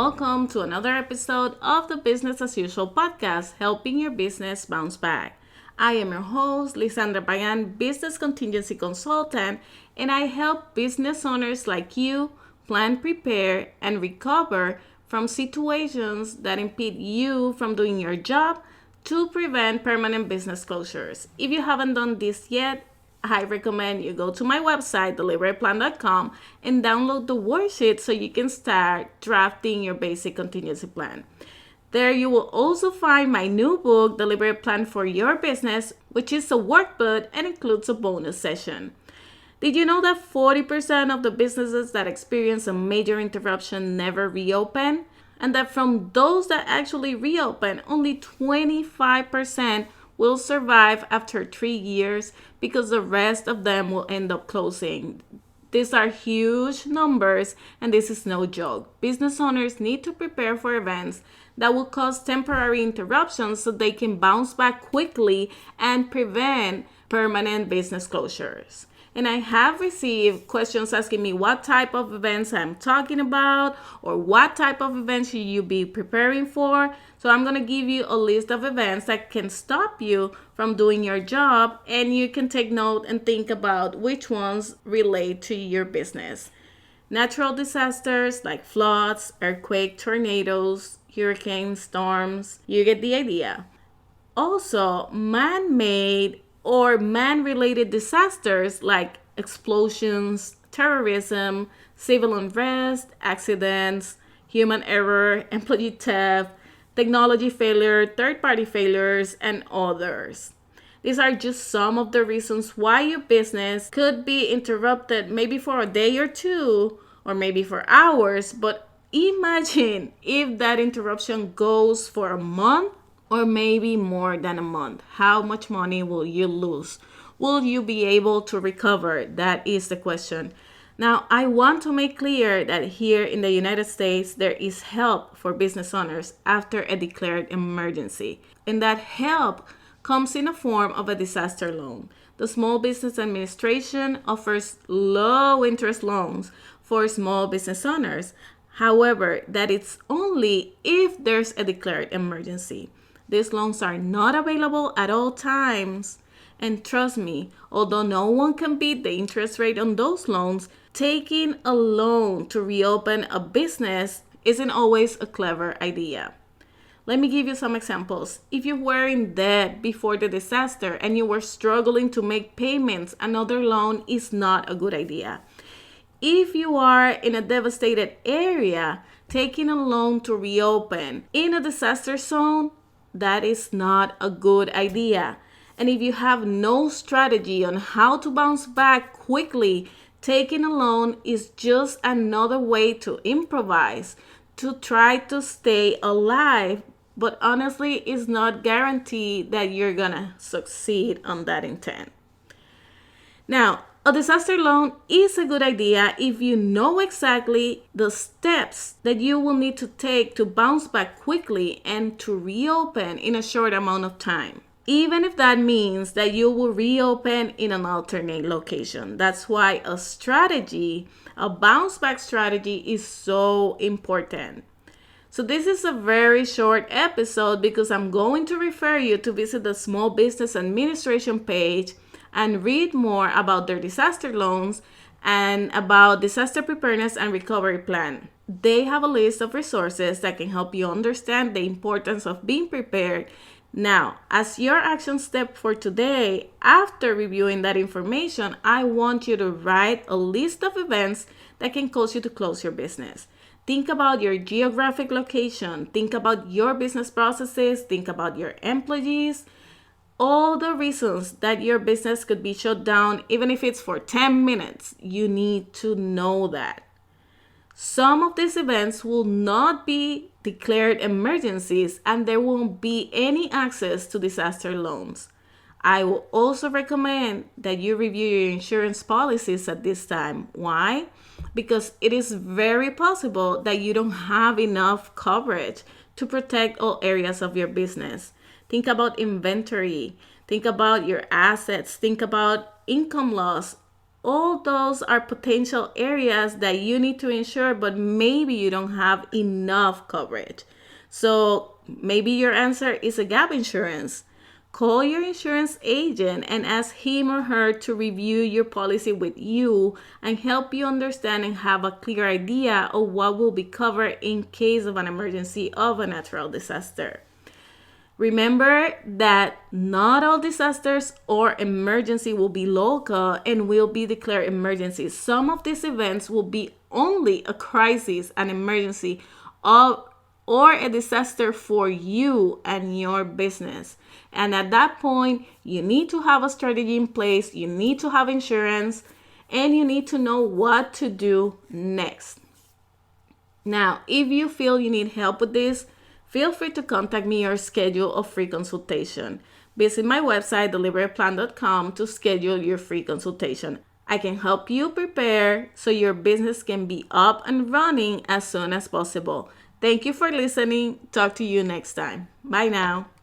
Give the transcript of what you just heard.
welcome to another episode of the Business as Usual podcast, helping your business bounce back. I am your host, Lisandra Payan, Business Contingency Consultant, and I help business owners like you plan, prepare, and recover from situations that impede you from doing your job to prevent permanent business closures. If you haven't done this yet, I recommend you go to my website, deliveryplan.com, and download the worksheet so you can start drafting your basic contingency plan. There you will also find my new book, Delivery Plan for Your Business, which is a workbook and includes a bonus session. Did you know that 40% of the businesses that experience a major interruption never reopen? And that from those that actually reopen, only 25% will survive after 3 years because the rest of them will end up closing. These are huge numbers, and this is no joke. Business owners need to prepare for events that will cause temporary interruptions so they can bounce back quickly and prevent permanent business closures. And I have received questions asking me what type of events I'm talking about or what type of events should you be preparing for. So I'm going to give you a list of events that can stop you from doing your job, and you can take note and think about which ones relate to your business. Natural disasters like floods, earthquakes, tornadoes, hurricanes, storms, you get the idea. Also, man-made or man-related disasters like explosions, terrorism, civil unrest, accidents, human error, employee theft, technology failure, third-party failures, and others. These are just some of the reasons why your business could be interrupted maybe for a day or two, or maybe for hours, but imagine if that interruption goes for a month or maybe more than a month. How much money will you lose? Will you be able to recover? That is the question. Now, I want to make clear that here in the United States, there is help for business owners after a declared emergency. And that help comes in the form of a disaster loan. The Small Business Administration offers low interest loans for small business owners. However, that it's only if there's a declared emergency. These loans are not available at all times. And trust me, although no one can beat the interest rate on those loans, taking a loan to reopen a business isn't always a clever idea. Let me give you some examples. If you were in debt before the disaster and you were struggling to make payments, another loan is not a good idea. If you are in a devastated area, taking a loan to reopen in a disaster zone, that is not a good idea. And if you have no strategy on how to bounce back quickly, taking a loan is just another way to improvise, to try to stay alive. But honestly, it's not guaranteed that you're gonna succeed on that intent. Now, a disaster loan is a good idea if you know exactly the steps that you will need to take to bounce back quickly and to reopen in a short amount of time. Even if that means that you will reopen in an alternate location. That's why a strategy, a bounce back strategy, is so important. So this is a very short episode because I'm going to refer you to visit the Small Business Administration page and read more about their disaster loans and about disaster preparedness and recovery plan. They have a list of resources that can help you understand the importance of being prepared. Now, as your action step for today, after reviewing that information, I want you to write a list of events that can cause you to close your business. Think about your geographic location. Think about your business processes. Think about your employees. All the reasons that your business could be shut down, even if it's for 10 minutes, you need to know that. Some of these events will not be declared emergencies and there won't be any access to disaster loans. I will also recommend that you review your insurance policies at this time. Why? Because it is very possible that you don't have enough coverage to protect all areas of your business. Think about inventory. Think about your assets. Think about income loss. all those are potential areas that you need to insure, but maybe you don't have enough coverage. So maybe your answer is a gap insurance. Call your insurance agent and ask him or her to review your policy with you and help you understand and have a clear idea of what will be covered in case of an emergency of a natural disaster. Remember that not all disasters or emergency will be local and will be declared emergencies. Some of these events will be only a crisis, an emergency, or a disaster for you and your business. And at that point, you need to have a strategy in place, you need to have insurance, and you need to know what to do next. Now, if you feel you need help with this, feel free to contact me or schedule a free consultation. Visit my website, deliveryplan.com, to schedule your free consultation. I can help you prepare so your business can be up and running as soon as possible. Thank you for listening. Talk to you next time. Bye now.